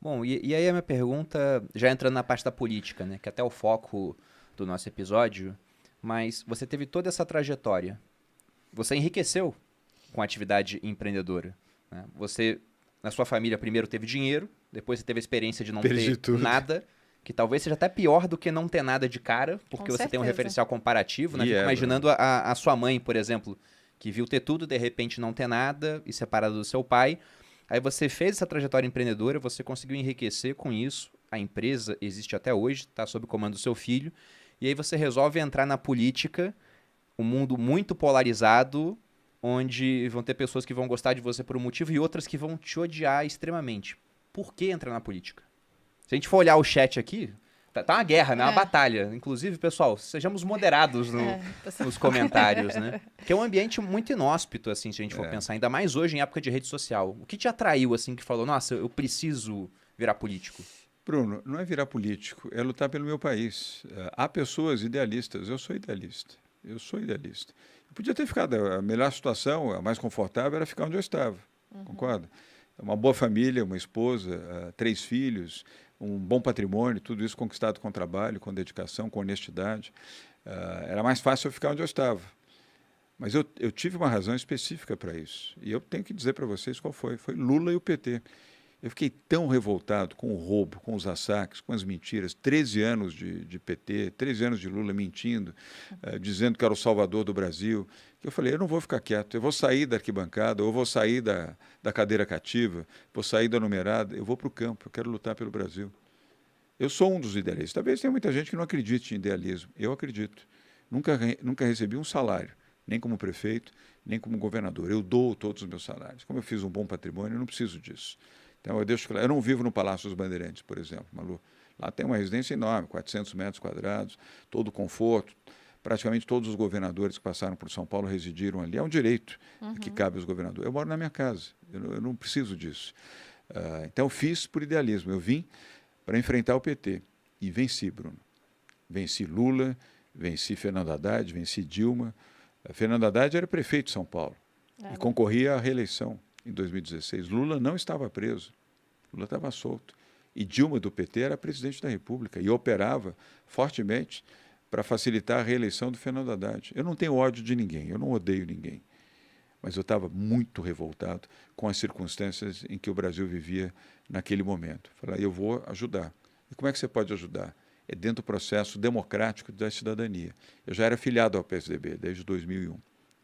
Bom, e aí a minha pergunta, já entrando na parte da política, né, que é até o foco do nosso episódio, mas você teve toda essa trajetória, você enriqueceu com a atividade empreendedora, né? Você, na sua família, primeiro teve dinheiro, depois você teve a experiência de não Perdi ter tudo. nada, que talvez seja até pior do que não ter nada de cara, Com porque você tem um certeza. referencial comparativo, né? E Fico Bruno. imaginando a sua mãe, por exemplo, que viu ter tudo, de repente não ter nada, e separada do seu pai. Aí você fez essa trajetória empreendedora, você conseguiu enriquecer com isso, a empresa existe até hoje, está sob o comando do seu filho, e aí você resolve entrar na política, um mundo muito polarizado, onde vão ter pessoas que vão gostar de você por um motivo e outras que vão te odiar extremamente. Por que entrar na política? Se a gente for olhar o chat aqui, tá uma guerra, né? Uma É. batalha. Inclusive, pessoal, sejamos moderados Pessoal. nos comentários, né? Que é um ambiente muito inóspito, assim, se a gente for É. pensar, ainda mais hoje em época de rede social. O que te atraiu, assim, que falou, nossa, eu preciso virar político? Bruno, não é virar político, é lutar pelo meu país. Há pessoas idealistas, eu sou idealista. Eu sou idealista. Eu podia ter ficado, a melhor situação, a mais confortável, era ficar onde eu estava, concorda? Uma boa família, uma esposa, 3 filhos, um bom patrimônio, tudo isso conquistado com trabalho, com dedicação, com honestidade. Era mais fácil eu ficar onde eu estava. Mas eu tive uma razão específica para isso. E eu tenho que dizer para vocês qual foi. Foi Lula e o PT. Eu fiquei tão revoltado com o roubo, com os assaques, com as mentiras. 13 anos de PT, 13 anos de Lula mentindo, dizendo que era o salvador do Brasil. Que eu falei, eu não vou ficar quieto, eu vou sair da arquibancada, eu vou sair da cadeira cativa, vou sair da numerada, eu vou para o campo, eu quero lutar pelo Brasil. Eu sou um dos idealistas. Talvez tenha muita gente que não acredite em idealismo. Eu acredito. Nunca recebi um salário, nem como prefeito, nem como governador. Eu dou todos os meus salários. Como eu fiz um bom patrimônio, eu não preciso disso. Então, eu deixo claro. Eu não vivo no Palácio dos Bandeirantes, por exemplo, Malu. Lá tem uma residência enorme, 400 metros quadrados, todo conforto. Praticamente todos os governadores que passaram por São Paulo residiram ali. É um direito que cabe aos governadores. Eu moro na minha casa, eu não preciso disso. Então, eu fiz por idealismo. Eu vim para enfrentar o PT. E venci, Bruno. Venci Lula, venci Fernando Haddad, venci Dilma. Fernando Haddad era prefeito de São Paulo e concorria à reeleição em 2016. Lula não estava preso, Lula estava solto. E Dilma, do PT, era presidente da República e operava fortemente para facilitar a reeleição do Fernando Haddad. Eu não tenho ódio de ninguém, eu não odeio ninguém. Mas eu estava muito revoltado com as circunstâncias em que o Brasil vivia naquele momento. Falei, eu vou ajudar. E como é que você pode ajudar? É dentro do processo democrático da cidadania. Eu já era filiado ao PSDB desde 2001.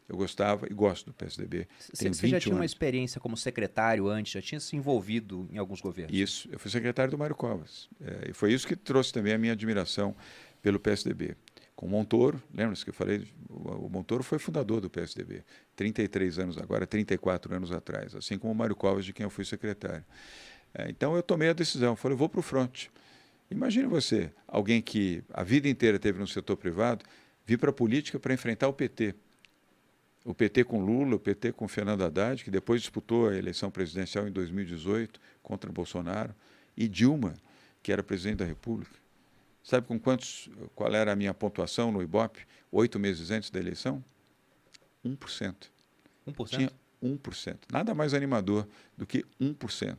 Eu gostava e gosto do PSDB. Tenho Você já 20 tinha uma anos. experiência como secretário antes, já tinha se envolvido em alguns governos? Isso, eu fui secretário do Mário Covas. E foi isso que trouxe também a minha admiração pelo PSDB. Com o Montoro, lembra-se que eu falei? O Montoro foi fundador do PSDB, 33 anos agora, 34 anos atrás, assim como o Mário Covas, de quem eu fui secretário. Então eu tomei a decisão, falei, eu vou para o fronte. Imagine você, alguém que a vida inteira teve no setor privado, vir para a política para enfrentar o PT. O PT com Lula, o PT com Fernando Haddad, que depois disputou a eleição presidencial em 2018 contra Bolsonaro, e Dilma, que era presidente da República. Sabe qual era a minha pontuação no Ibope 8 meses antes da eleição? 1%. 1%? Tinha 1%. Nada mais animador do que 1%.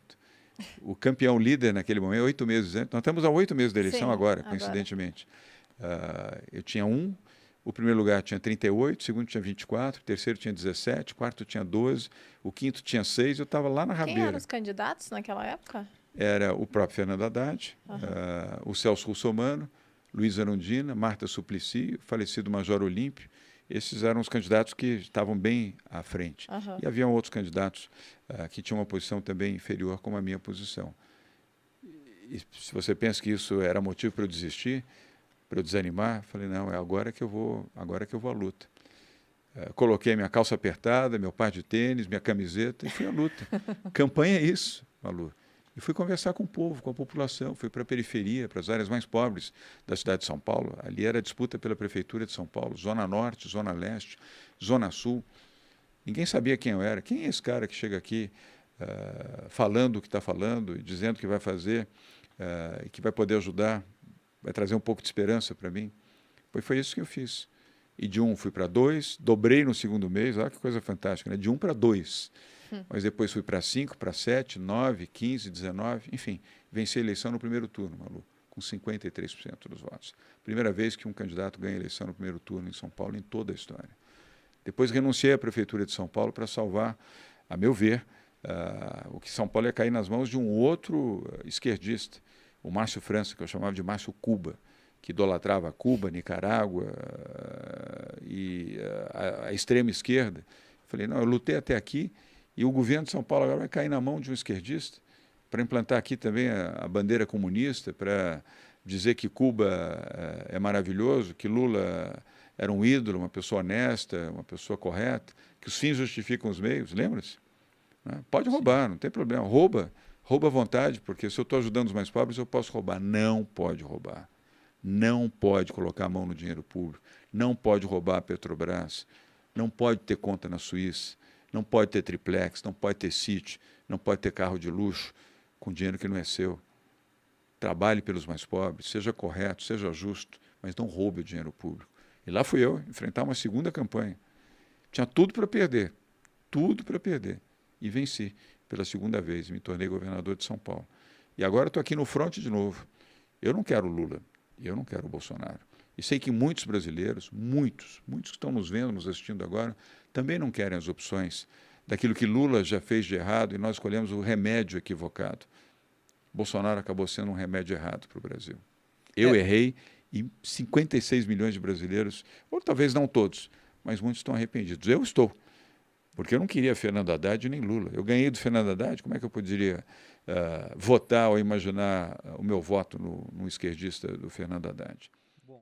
O campeão líder naquele momento, 8 meses antes, nós estamos a 8 meses da eleição agora, coincidentemente. Eu tinha 1%. O primeiro lugar tinha 38, o segundo tinha 24, o terceiro tinha 17, o quarto tinha 12, o quinto tinha 6, eu estava lá na rabeira. Quem eram os candidatos naquela época? Era o próprio Fernando Haddad, o Celso Russomano, Luiz Arundina, Marta Suplicy, o falecido Major Olímpio. Esses eram os candidatos que estavam bem à frente. E haviam outros candidatos que tinham uma posição também inferior, como a minha posição. E se você pensa que isso era motivo para eu desistir, para eu desanimar, falei, não, é agora que eu vou à luta. Coloquei minha calça apertada, meu par de tênis, minha camiseta e fui à luta. Campanha é isso, Malu. E fui conversar com o povo, com a população, fui para a periferia, para as áreas mais pobres da cidade de São Paulo. Ali era a disputa pela prefeitura de São Paulo, Zona Norte, Zona Leste, Zona Sul. Ninguém sabia quem eu era. Quem é esse cara que chega aqui falando o que está falando e dizendo que vai fazer e que vai poder ajudar, vai trazer um pouco de esperança para mim? Foi isso que eu fiz. E de 1 fui para 2, dobrei no segundo mês, olha que coisa fantástica, né? De 1 para 2. mas depois fui para 5, para 7, 9, 15, 19, enfim, venci a eleição no primeiro turno, Malu, com 53% dos votos. Primeira vez que um candidato ganha eleição no primeiro turno em São Paulo em toda a história. Depois renunciei à Prefeitura de São Paulo para salvar, a meu ver, o que São Paulo ia cair nas mãos de um outro esquerdista, o Márcio França, que eu chamava de Márcio Cuba, que idolatrava Cuba, Nicarágua e a extrema esquerda. Falei, não, eu lutei até aqui e o governo de São Paulo agora vai cair na mão de um esquerdista para implantar aqui também a bandeira comunista, para dizer que Cuba é maravilhoso, que Lula era um ídolo, uma pessoa honesta, uma pessoa correta, que os fins justificam os meios, lembra-se? Pode roubar, não tem problema, rouba à vontade, porque se eu estou ajudando os mais pobres, eu posso roubar. Não pode roubar. Não pode colocar a mão no dinheiro público, não pode roubar a Petrobras, não pode ter conta na Suíça, não pode ter triplex, não pode ter sítio, não pode ter carro de luxo com dinheiro que não é seu. Trabalhe pelos mais pobres, seja correto, seja justo, mas não roube o dinheiro público. E lá fui eu enfrentar uma segunda campanha. Tinha tudo para perder, e venci pela segunda vez, me tornei governador de São Paulo. E agora estou aqui no fronte de novo. Eu não quero Lula. E eu não quero o Bolsonaro. E sei que muitos brasileiros, muitos que estão nos vendo, nos assistindo agora, também não querem as opções daquilo que Lula já fez de errado e nós escolhemos o remédio equivocado. Bolsonaro acabou sendo um remédio errado para o Brasil. Eu errei e 56 milhões de brasileiros, ou talvez não todos, mas muitos estão arrependidos. Eu estou, porque eu não queria Fernando Haddad nem Lula. Eu ganhei do Fernando Haddad, como é que eu poderia votar ou imaginar o meu voto no esquerdista do Fernando Haddad?